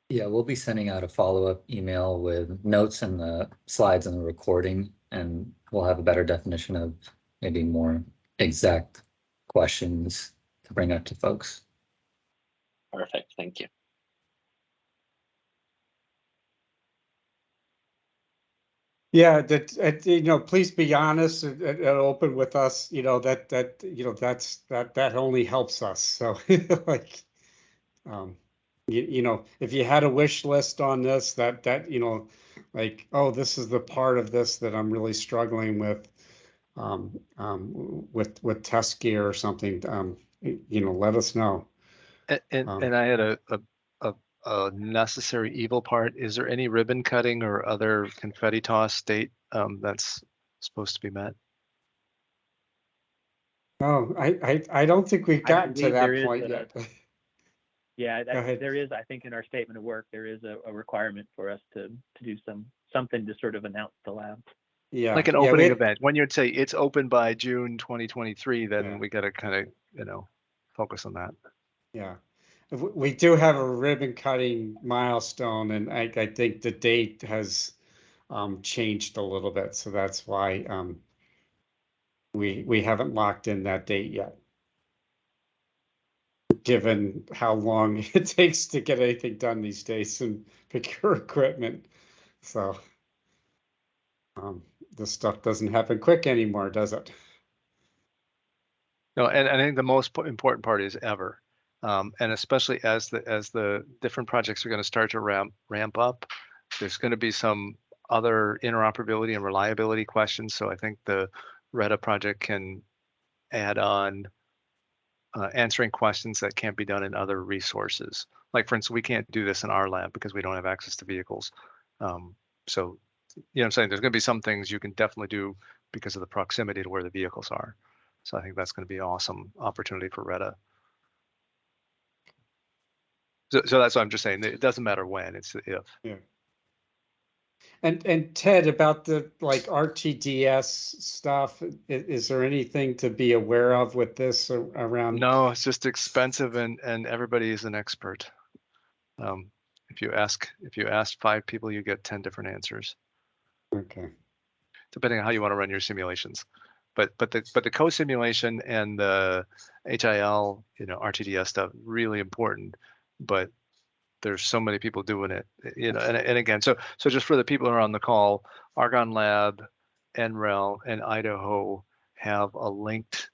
Speaker 1: Yeah, we'll be sending out a follow-up email with notes and the slides and the recording, and we'll have a better definition of maybe more exact questions to bring up to folks.
Speaker 16: Perfect, thank you.
Speaker 3: Yeah, please be honest and open with us. That only helps us. So like, if you had a wish list on this, like, oh, this is the part of this that I'm really struggling with test gear or something, let us know.
Speaker 11: And I had a necessary evil part. Is there any ribbon cutting or other confetti toss date that's supposed to be met?
Speaker 3: Oh, I don't think we've gotten to that point yet.
Speaker 5: Yeah, there is, I think in our statement of work, there is a requirement for us to do something to sort of announce the lab.
Speaker 3: Yeah.
Speaker 11: Like an opening event. When you'd say it's open by June 2023, then we got to kind of, focus on that.
Speaker 3: Yeah. We do have a ribbon cutting milestone, and I think the date has changed a little bit. So that's why we haven't locked in that date yet, given how long it takes to get anything done these days and procure equipment. So this stuff doesn't happen quick anymore, does it?
Speaker 11: No, and I think the most important part is ever. And especially as the different projects are going to start to ramp up, there's going to be some other interoperability and reliability questions. So I think the RETA project can add on answering questions that can't be done in other resources. Like, for instance, we can't do this in our lab because we don't have access to vehicles. So, I'm saying there's going to be some things you can definitely do because of the proximity to where the vehicles are. So I think that's going to be an awesome opportunity for RETA. So that's what I'm just saying. It doesn't matter when, it's the if.
Speaker 3: Yeah. And Ted, about the RTDS stuff, is there anything to be aware of with this around?
Speaker 11: No, it's just expensive, and everybody is an expert. If you ask 5 people, you get 10 different answers.
Speaker 3: Okay.
Speaker 11: Depending on how you want to run your simulations. But the co-simulation and the HIL, RTDS stuff, really important. But there's so many people doing it, and again, so just for the people who are on the call, Argonne Lab, NREL, and Idaho have a linked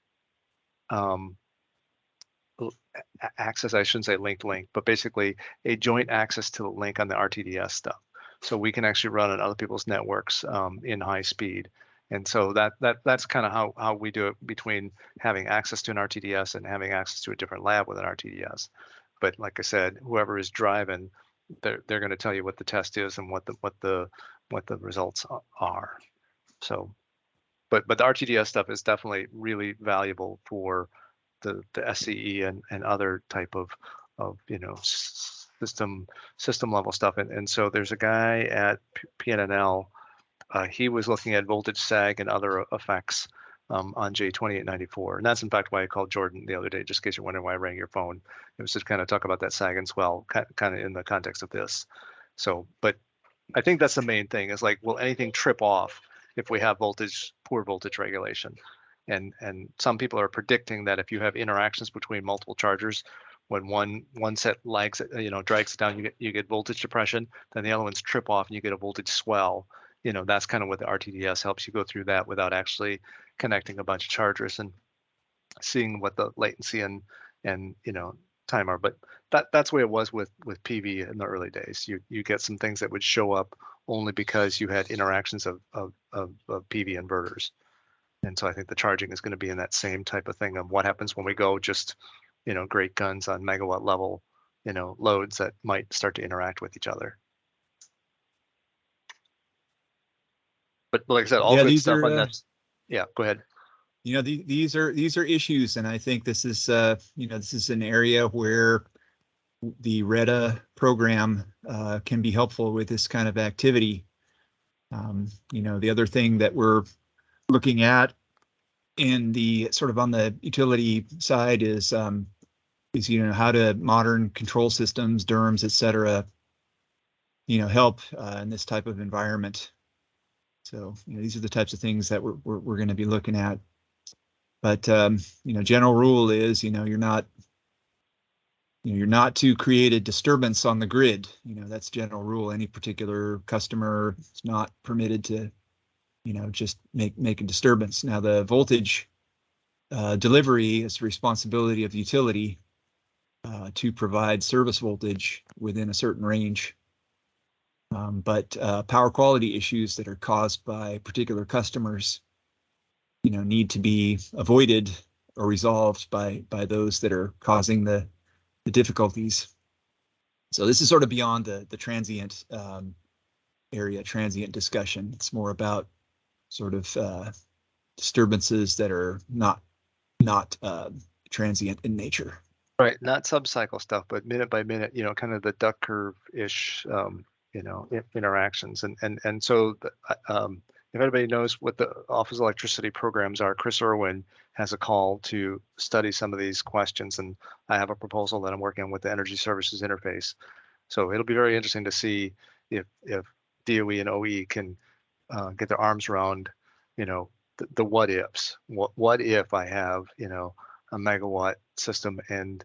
Speaker 11: access, I shouldn't say link, but basically a joint access to the link on the RTDS stuff. So we can actually run on other people's networks in high speed. And so that's kind of how we do it, between having access to an RTDS and having access to a different lab with an RTDS. But like I said, whoever is driving, they're going to tell you what the test is and what the results are. So, but the RTDS stuff is definitely really valuable for the SCE and other type of system level stuff. And so there's a guy at PNNL. He was looking at voltage sag and other effects on J2894. And that's in fact why I called Jordan the other day, just in case you're wondering why I rang your phone. It was to kind of talk about that sag and swell kind of in the context of this. So, but I think that's the main thing, is like, will anything trip off if we have poor voltage regulation? And some people are predicting that if you have interactions between multiple chargers, when one set lags, drags it down, you get voltage depression, then the other ones trip off and you get a voltage swell. That's kind of what the RTDS helps you go through that without actually connecting a bunch of chargers and seeing what the latency and time are. But that's the way it was with PV in the early days. You get some things that would show up only because you had interactions of PV inverters. And so I think the charging is going to be in that same type of thing of what happens when we go just, great guns on megawatt level, loads that might start to interact with each other. But like I said, all good stuff on that. Yeah, go ahead.
Speaker 7: These are issues, and I think this is this is an area where the RETA program can be helpful with this kind of activity. The other thing that we're looking at in the sort of on the utility side is how to modern control systems, DERMS, et cetera, help in this type of environment. So these are the types of things that we're going to be looking at. But general rule is you're not to create a disturbance on the grid. That's general rule. Any particular customer is not permitted to just make a disturbance. Now the voltage delivery is the responsibility of the utility to provide service voltage within a certain range. But power quality issues that are caused by particular customers, need to be avoided or resolved by those that are causing the difficulties. So this is sort of beyond the transient area, transient discussion. It's more about sort of disturbances that are not transient in nature.
Speaker 11: Right, not sub-cycle stuff, but minute by minute, kind of the duck curve-ish, interactions. And so if anybody knows what the Office of Electricity programs are, Chris Irwin has a call to study some of these questions, and I have a proposal that I'm working on with the Energy Services Interface. So it'll be very interesting to see if DOE and OE can get their arms around, the what ifs. What if I have, a megawatt system and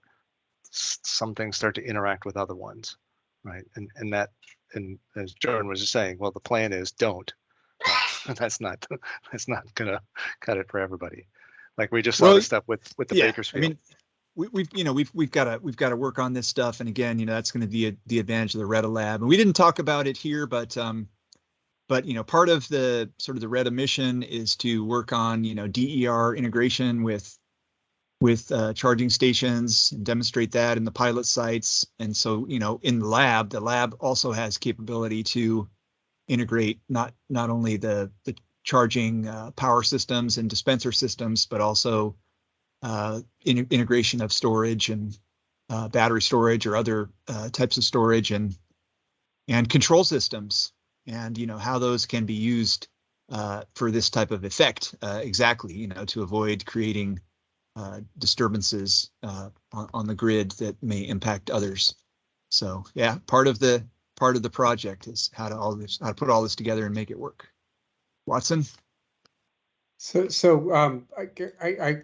Speaker 11: some things start to interact with other ones, right? And as Jordan was just saying, well, the plan is don't. That's not gonna cut it for everybody. Like we just saw this stuff with the Bakersfield.
Speaker 7: I mean, we've got to work on this stuff, and again, that's going to be the advantage of the RETA lab. And we didn't talk about it here, but part of the sort of the RETA mission is to work on DER integration with charging stations and demonstrate that in the pilot sites. And so in the lab also has capability to integrate not only the charging power systems and dispenser systems, but also integration of storage and battery storage or other types of storage and control systems, and how those can be used for this type of effect exactly, to avoid creating disturbances on the grid that may impact others. So yeah, part of the project is how to put all this together and make it work. Watson?
Speaker 3: So I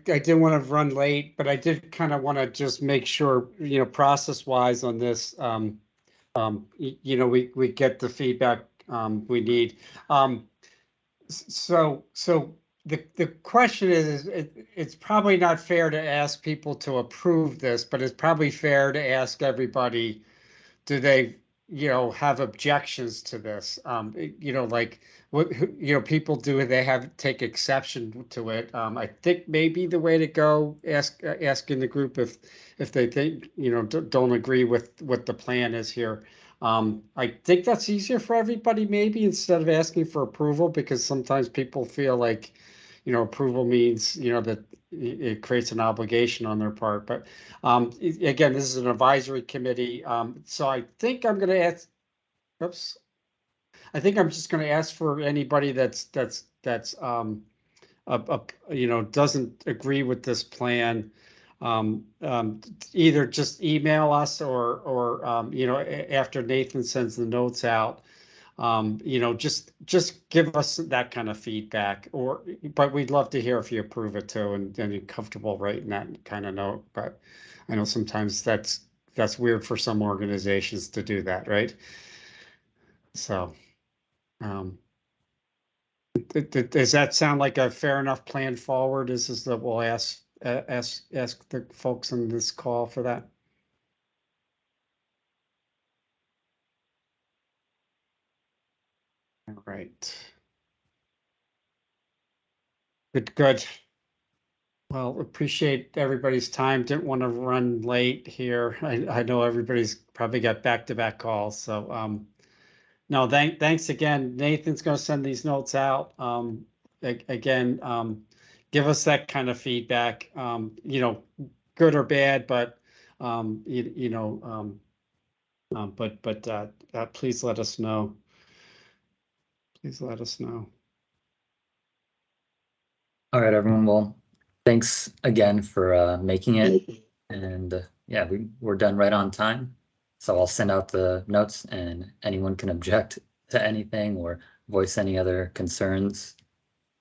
Speaker 3: didn't want to run late, but I did kind of want to just make sure, process wise on this, we get the feedback we need. So the question is, it's probably not fair to ask people to approve this, but it's probably fair to ask everybody, do they, have objections to this? Like what, people do, they take exception to it. I think maybe the way to go, asking the group if they think, don't agree with what the plan is here. I think that's easier for everybody, maybe, instead of asking for approval, because sometimes people feel like, approval means, that it creates an obligation on their part. But again, this is an advisory committee. So I think I'm going to ask, oops. I think I'm just going to ask for anybody that's doesn't agree with this plan, either just email us or after Nathan sends the notes out, just give us that kind of feedback, but we'd love to hear if you approve it too, and you're comfortable writing that kind of note. But I know sometimes that's weird for some organizations to do that, right? So, does that sound like a fair enough plan forward? Is that we'll ask the folks on this call for that? All right. Good. Well, appreciate everybody's time. Didn't want to run late here. I know everybody's probably got back-to-back calls. So no, thanks again. Nathan's going to send these notes out. Again, give us that kind of feedback. Good or bad, but please let us know. Please let us know.
Speaker 1: All right, everyone. Well, thanks again for making it. And yeah, we're done right on time. So I'll send out the notes and anyone can object to anything or voice any other concerns.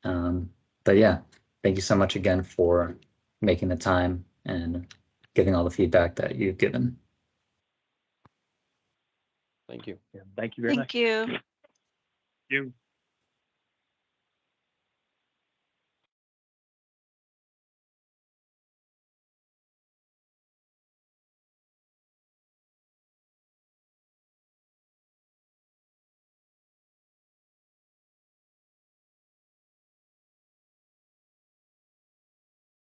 Speaker 1: But yeah, thank you so much again for making the time and giving all the feedback that you've given.
Speaker 14: Thank you.
Speaker 5: Yeah, thank you very much.
Speaker 8: Thank you.
Speaker 9: You.